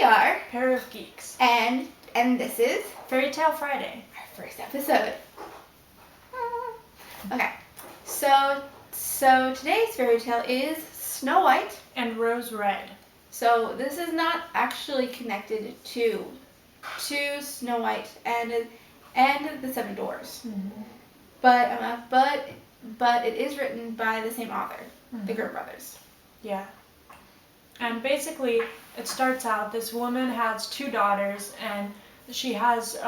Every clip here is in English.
are Pair of Geeks. And this is Fairytale Friday. Our first episode. Okay. So today's fairy tale is Snow White and Rose Red. So this is not actually connected to Snow White and the Seven Dwarfs. Mm-hmm. But it is written by the same author, the Grimm brothers. Yeah. And basically, it starts out, this woman has two daughters, and she has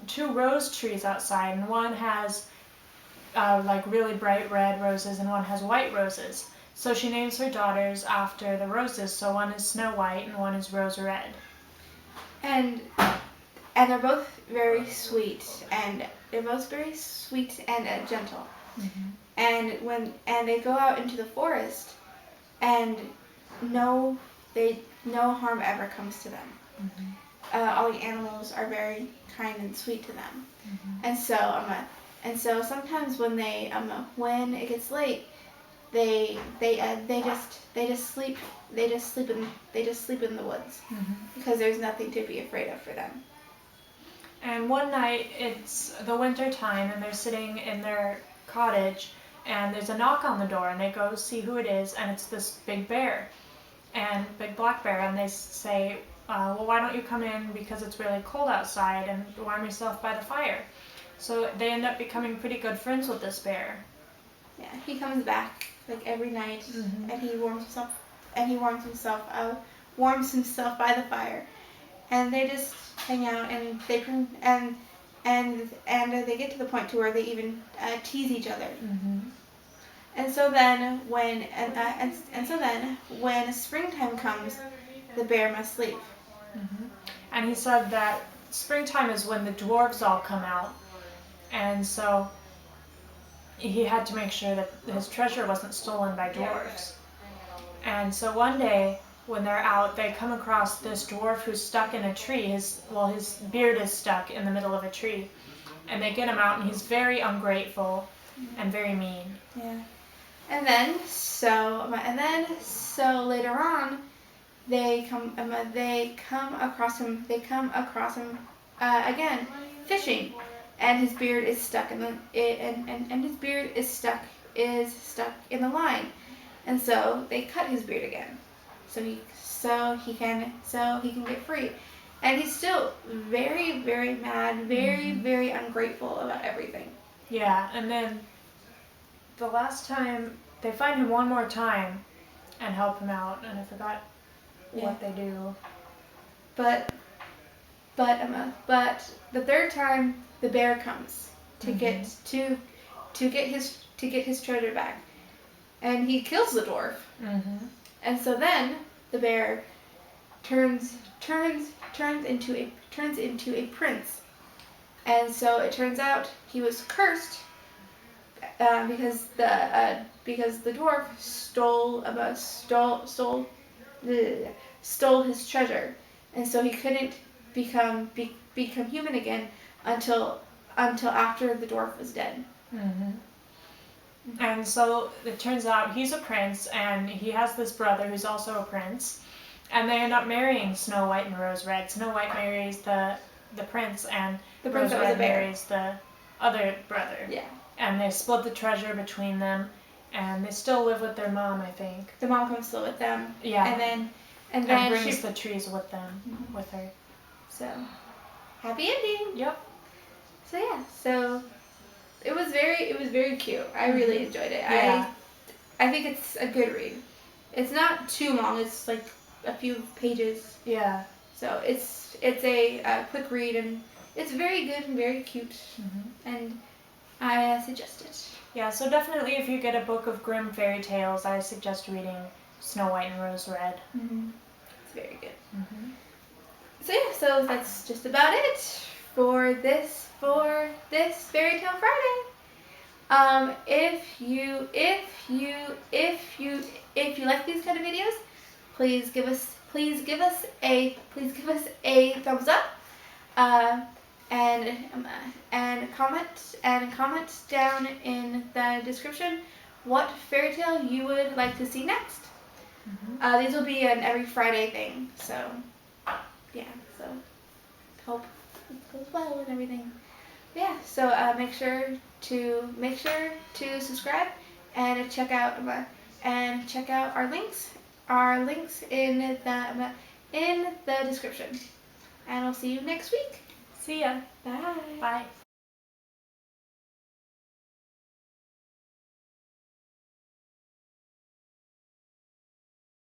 two rose trees outside, and one has like really bright red roses, and one has white roses. So she names her daughters after the roses, so one is Snow White and one is Rose Red. And they're both very sweet, and gentle. Mm-hmm. And they go out into the forest, and no harm ever comes to them. Mm-hmm. All the animals are very kind and sweet to them. Mm-hmm. And so sometimes when it gets late, they just sleep in the woods, Mm-hmm. because there's nothing to be afraid of for them. And one night, it's the winter time, and they're sitting in their cottage, and there's a knock on the door, and they go see who it is, and it's this big black bear, and they say, well, why don't you come in, because it's really cold outside, and warm yourself by the fire. So they end up becoming pretty good friends with this bear. Yeah, he comes back like every night, Mm-hmm. and he warms himself by the fire, and they just hang out, and they get to the point to where they even tease each other. Mm-hmm. And so then when springtime comes, the bear must leave. Mm-hmm. And he said that springtime is when the dwarves all come out, and so he had to make sure that his treasure wasn't stolen by dwarves. And so one day, when they're out, they come across this dwarf who's stuck in a tree. His beard is stuck in the middle of a tree. And they get him out, and he's very ungrateful and very mean. Yeah. And then so later on, they come across him again fishing, and his beard is stuck in the line, and so they cut his beard again, so he can get free, and he's still very, very mad, very, very ungrateful about everything. Yeah, and then the last time they find him one more time and help him out, and I forgot what they do. But the third time the bear comes to get his treasure back, and he kills the dwarf. Mm-hmm. And so then the bear turns into a prince. And so it turns out he was cursed because the dwarf stole his treasure, and so he couldn't become human again until after the dwarf was dead. Mm-hmm. And so it turns out he's a prince, and he has this brother who's also a prince, and they end up marrying Snow White and Rose Red. Snow White marries the prince, and The prince Rose that was Red a bear. marries the other brother. Yeah. And they split the treasure between them, and they still live with their mom, I think. The mom comes to live with them. Yeah. And then brings the trees with them, with her. So, happy ending. Yep. So yeah, so it was very cute. I really enjoyed it. Yeah. I think it's a good read. It's not too long. It's like a few pages. Yeah. So it's a quick read, and it's very good and very cute. Mm-hmm. And I suggest it. Yeah, so definitely if you get a book of Grimm fairy tales, I suggest reading Snow White and Rose Red. Mm-hmm. It's very good. Mm-hmm. So yeah, so that's just about it for this Fairytale Friday. If you like these kind of videos, please give us a thumbs up, and comment down in the description what fairy tale you would like to see next. Mm-hmm. These will be an every Friday thing, so yeah, so hope it goes well and everything. Yeah, so make sure to subscribe and check out our links in the description. And I'll see you next week. See ya. Bye. Bye.